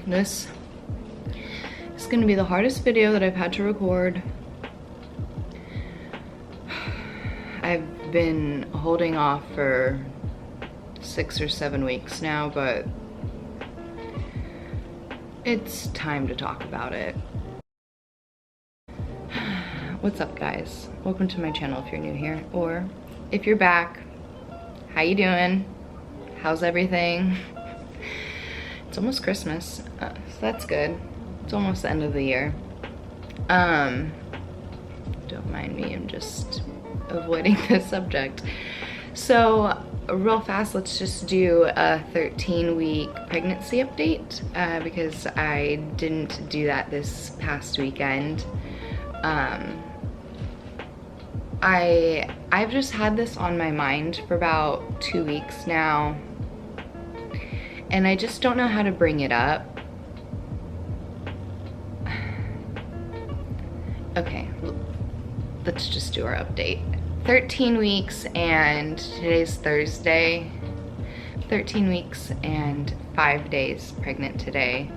This is gonna be the hardest video that I've had to record. I've been holding off for 6 or 7 weeks now, but it's time to talk about it. What's up, guys? Welcome to my channel if you're new here, or if you're back, how you doing? How's everything? It's almost Christmas, so that's good. It's almost the end of the year. Don't mind me, I'm just avoiding this subject. So real fast, let's just do a 13-week pregnancy update because I didn't do that this past weekend. I've just had this on my mind for about 2 weeks now, and I just don't know how to bring it up. Okay, let's just do our update. 13 weeks and today's Thursday. 13 weeks and 5 days pregnant today.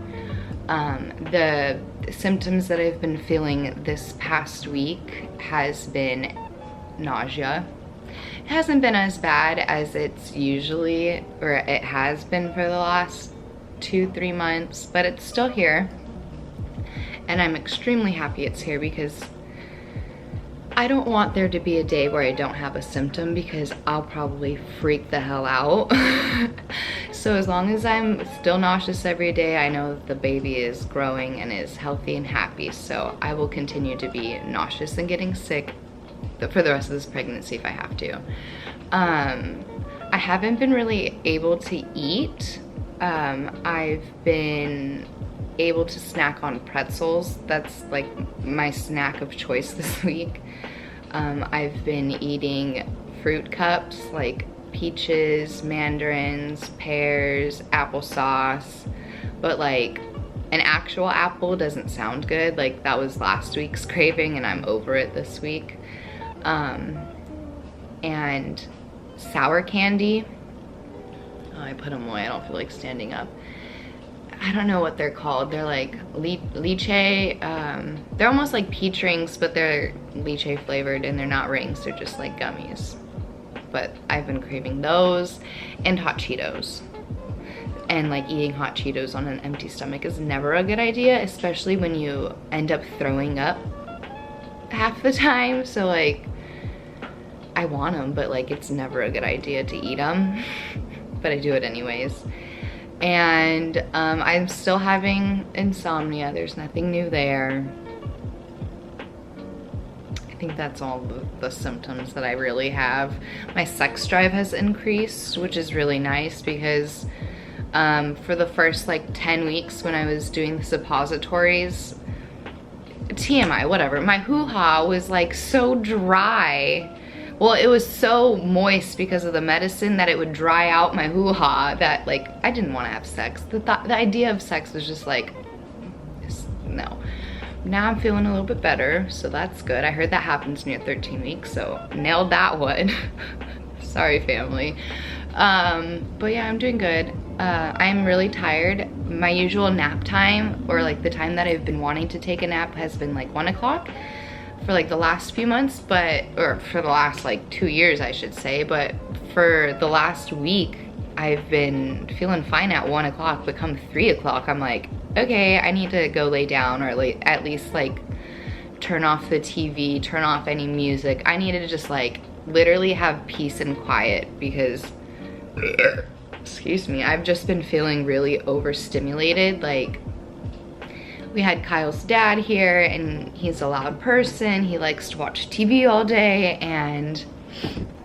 The symptoms that I've been feeling this past week has been nausea. It hasn't been as bad as it's usually, or it has been for the last 2-3 months, but it's still here. And I'm extremely happy it's here because I don't want there to be a day where I don't have a symptom, because I'll probably freak the hell out. So as long as I'm still nauseous every day, I know that the baby is growing and is healthy and happy. So I will continue to be nauseous and getting sick for the rest of this pregnancy if I have to. I haven't been really able to eat. I've been able to snack on pretzels. That's like my snack of choice this week. I've been eating fruit cups like peaches, mandarins, pears, applesauce, but like an actual apple doesn't sound good. Like that was last week's craving and I'm over it this week. And sour candy. Oh, I put them away, I don't feel like standing up. I don't know what they're called. They're like lychee. They're almost like peach rings, but they're lychee flavored and they're not rings, they're just like gummies. But I've been craving those, and hot Cheetos. And like eating hot Cheetos on an empty stomach is never a good idea, especially when you end up throwing up half the time. So like, I want them, but like it's never a good idea to eat them. But I do it anyways. And I'm still having insomnia. There's nothing new there. I think that's all the symptoms that I really have. My sex drive has increased, which is really nice because for the first like 10 weeks when I was doing the suppositories, TMI, whatever, my hoo-ha was like so dry. Well, it was so moist because of the medicine that it would dry out my hoo-ha that like I didn't want to have sex. The idea of sex was just like, no. Now I'm feeling a little bit better, so that's good. I heard that happens near 13 weeks, so nailed that one. Sorry, family. But yeah, I'm doing good. I'm really tired. My usual nap time, or like the time that I've been wanting to take a nap, has been like 1 o'clock for like the last few months, or for the last like 2 years, I should say. But for the last week, I've been feeling fine at 1 o'clock, but come 3 o'clock, I'm like, okay, I need to go lay down, or at least like turn off the TV, turn off any music. I needed to just like literally have peace and quiet because, excuse me, I've just been feeling really overstimulated. Like, we had Kyle's dad here and he's a loud person. He likes to watch TV all day, and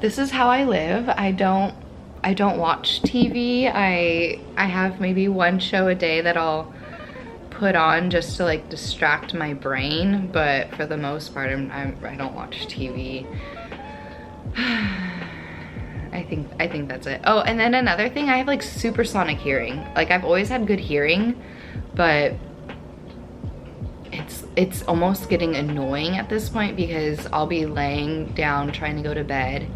this is how I live. I don't watch TV. I have maybe one show a day that I'll put on just to like distract my brain, but for the most part I don't watch TV. I think that's it. Oh, and then another thing, I have like supersonic hearing. Like I've always had good hearing, but it's almost getting annoying at this point because I'll be laying down trying to go to bed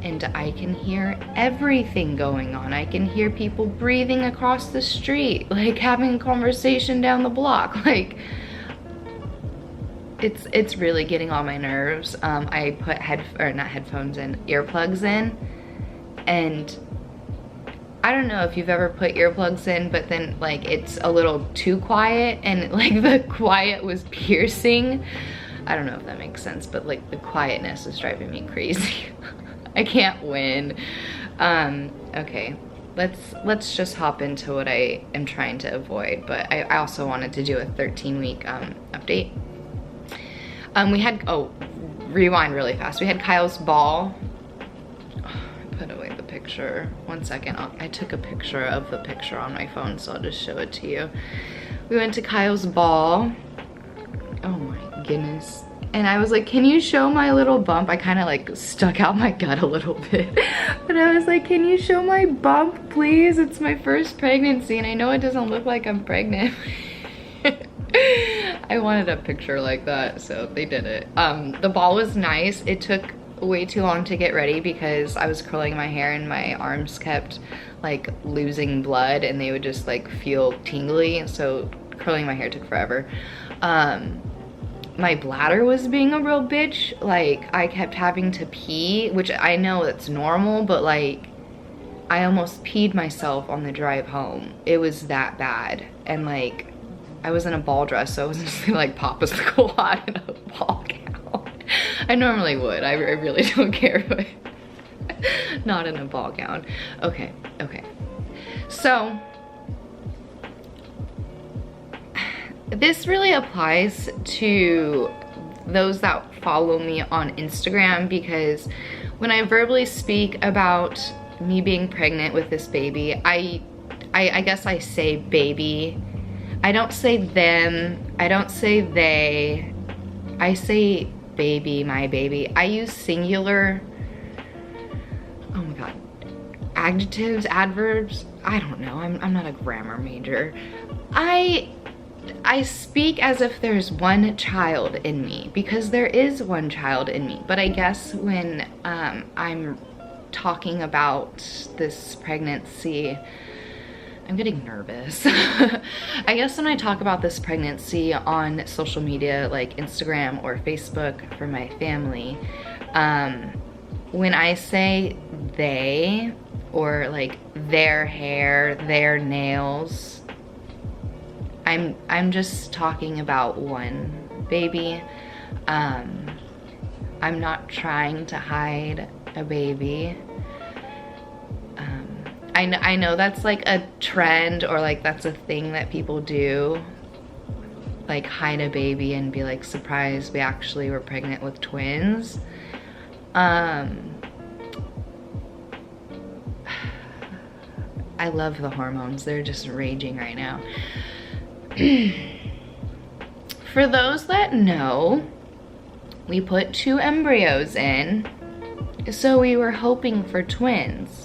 and I can hear everything going on. I can hear people breathing across the street, like having a conversation down the block. Like, it's really getting on my nerves. I put not headphones in, earplugs in, and I don't know if you've ever put earplugs in, but then like it's a little too quiet, and like the quiet was piercing. I don't know if that makes sense, but like the quietness is driving me crazy. I can't win. Okay, let's just hop into what I am trying to avoid, but I also wanted to do a 13-week update. We had, oh, rewind really fast. We had Kyle's ball. I put away the picture. 1 second, I took a picture of the picture on my phone, so I'll just show it to you. We went to Kyle's ball. Oh my goodness. And I was like, can you show my little bump? I kind of like stuck out my gut a little bit. But I was like, can you show my bump, please? It's my first pregnancy, and I know it doesn't look like I'm pregnant. I wanted a picture like that, so they did it. The ball was nice. It took way too long to get ready because I was curling my hair and my arms kept like losing blood, and they would just like feel tingly, so curling my hair took forever. My bladder was being a real bitch. Like, I kept having to pee, which I know it's normal, but like I almost peed myself on the drive home. It was that bad. And like I was in a ball dress, so I wasn't just gonna like pop a squat in a ball gown. I normally would. I really don't care, but not in a ball gown. Okay. So this really applies to those that follow me on Instagram, because when I verbally speak about me being pregnant with this baby, I guess I say baby. I don't say them, I don't say they, I say baby, my baby. I use singular, oh my god, adjectives, adverbs, I don't know, I'm not a grammar major. I speak as if there's one child in me, because there is one child in me. But I guess when I'm talking about this pregnancy, I'm getting nervous. I guess when I talk about this pregnancy on social media like Instagram or Facebook for my family, when I say they, or like their hair, their nails, I'm just talking about one baby. I'm not trying to hide a baby. I know that's like a trend, or like that's a thing that people do, like hide a baby and be like, surprise, we actually were pregnant with twins. I love the hormones, they're just raging right now. For those that know, we put 2 embryos in, so we were hoping for twins.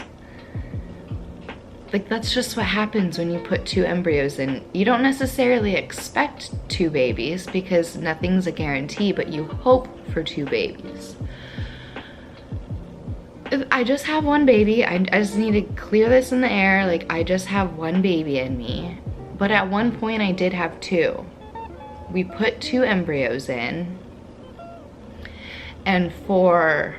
Like, that's just what happens when you put 2 embryos in. You don't necessarily expect 2 babies because nothing's a guarantee, but you hope for 2 babies. I just have 1 baby. I just need to clear this in the air. Like, I just have 1 baby in me. But at one point I did have 2. We put 2 embryos in, and for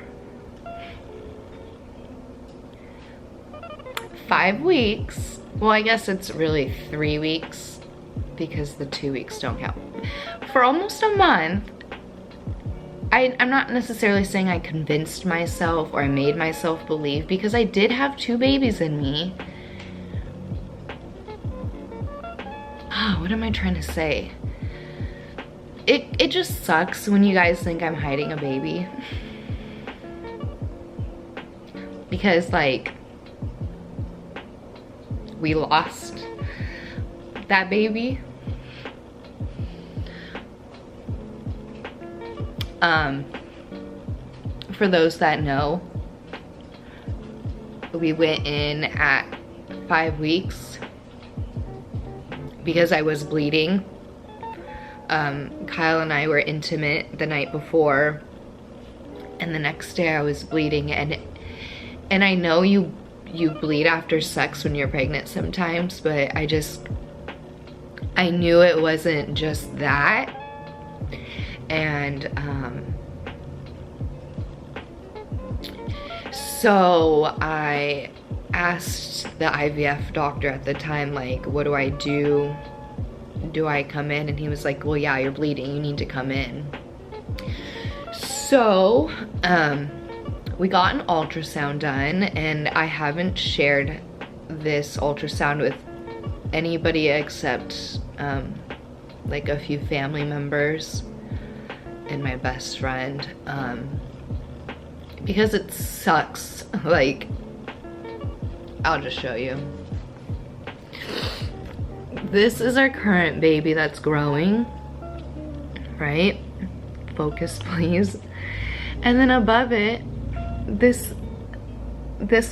5 weeks, well, I guess it's really 3 weeks because the 2 weeks don't count. For almost a month, I'm not necessarily saying I convinced myself or I made myself believe, because I did have 2 babies in me. What am I trying to say? It just sucks when you guys think I'm hiding a baby. Because like, we lost that baby. For those that know, we went in at 5 weeks because I was bleeding. Kyle and I were intimate the night before, and the next day I was bleeding, and And I know you bleed after sex when you're pregnant sometimes, but I knew it wasn't just that. And so I asked the IVF doctor at the time, like, what do I do? Do I come in? And he was like, well, yeah, you're bleeding, you need to come in. So we got an ultrasound done, and I haven't shared this ultrasound with anybody except like a few family members and my best friend, because it sucks. Like, I'll just show you. This is our current baby that's growing, right? Focus, please. And then above it, this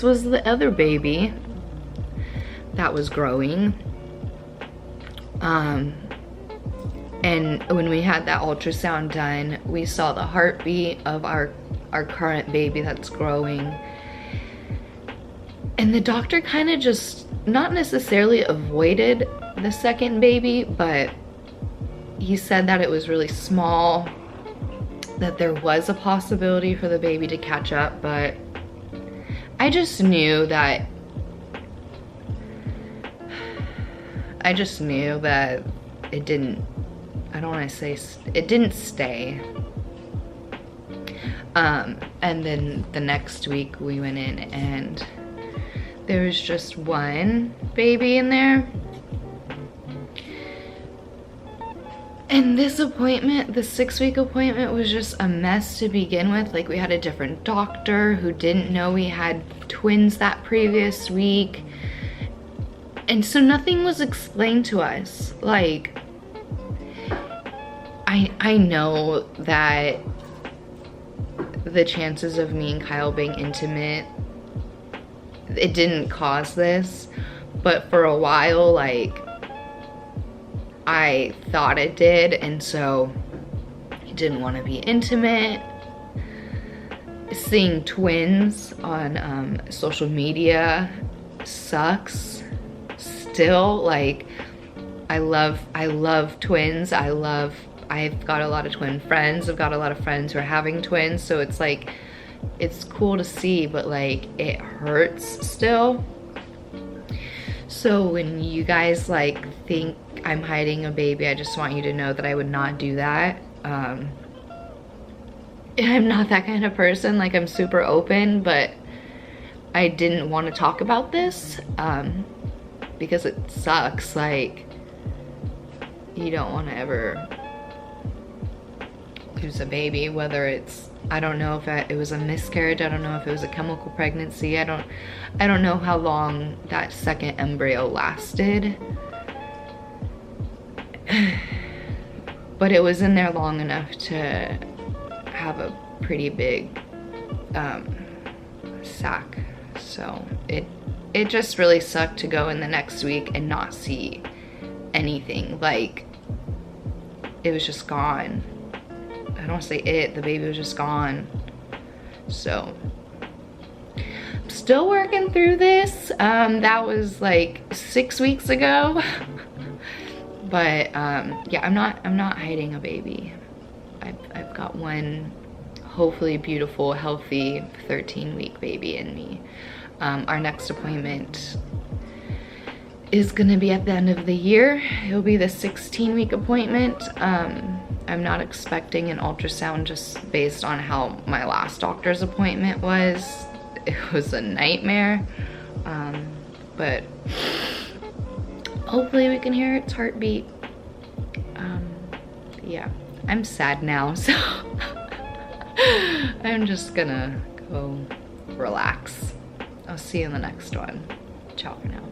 was the other baby that was growing. And when we had that ultrasound done, we saw the heartbeat of our current baby that's growing. And the doctor kind of just, not necessarily avoided the second baby, but he said that it was really small, that there was a possibility for the baby to catch up, but I just knew that it didn't, I don't want to say, it didn't stay. And then the next week we went in and there was just one baby in there. And this appointment, the 6-week appointment, was just a mess to begin with. Like, we had a different doctor who didn't know we had twins that previous week. And so nothing was explained to us. Like, I know that the chances of me and Kyle being intimate, it didn't cause this, but for a while, like, I thought it did, and so I didn't want to be intimate. Seeing twins on social media sucks still. Like, I love twins. I've got a lot of twin friends. I've got a lot of friends who are having twins, so it's like, it's cool to see, but like, it hurts still. So when you guys like think I'm hiding a baby, I just want you to know that I would not do that. I'm not that kind of person. Like, I'm super open, but I didn't want to talk about this because it sucks. Like, you don't want to ever lose a baby, whether it's, I don't know if it was a miscarriage, I don't know if it was a chemical pregnancy, I don't know how long that second embryo lasted, but it was in there long enough to have a pretty big sac. So it just really sucked to go in the next week and not see anything. Like, it was just gone. I don't want to say it, the baby was just gone. So I'm still working through this. That was like 6 weeks ago. But yeah, I'm not hiding a baby. I've got one hopefully beautiful, healthy 13-week baby in me. Our next appointment is gonna be at the end of the year. It'll be the 16-week appointment. I'm not expecting an ultrasound just based on how my last doctor's appointment was. It was a nightmare. But hopefully we can hear its heartbeat. Yeah, I'm sad now, so I'm just gonna go relax. I'll see you in the next one. Ciao for now.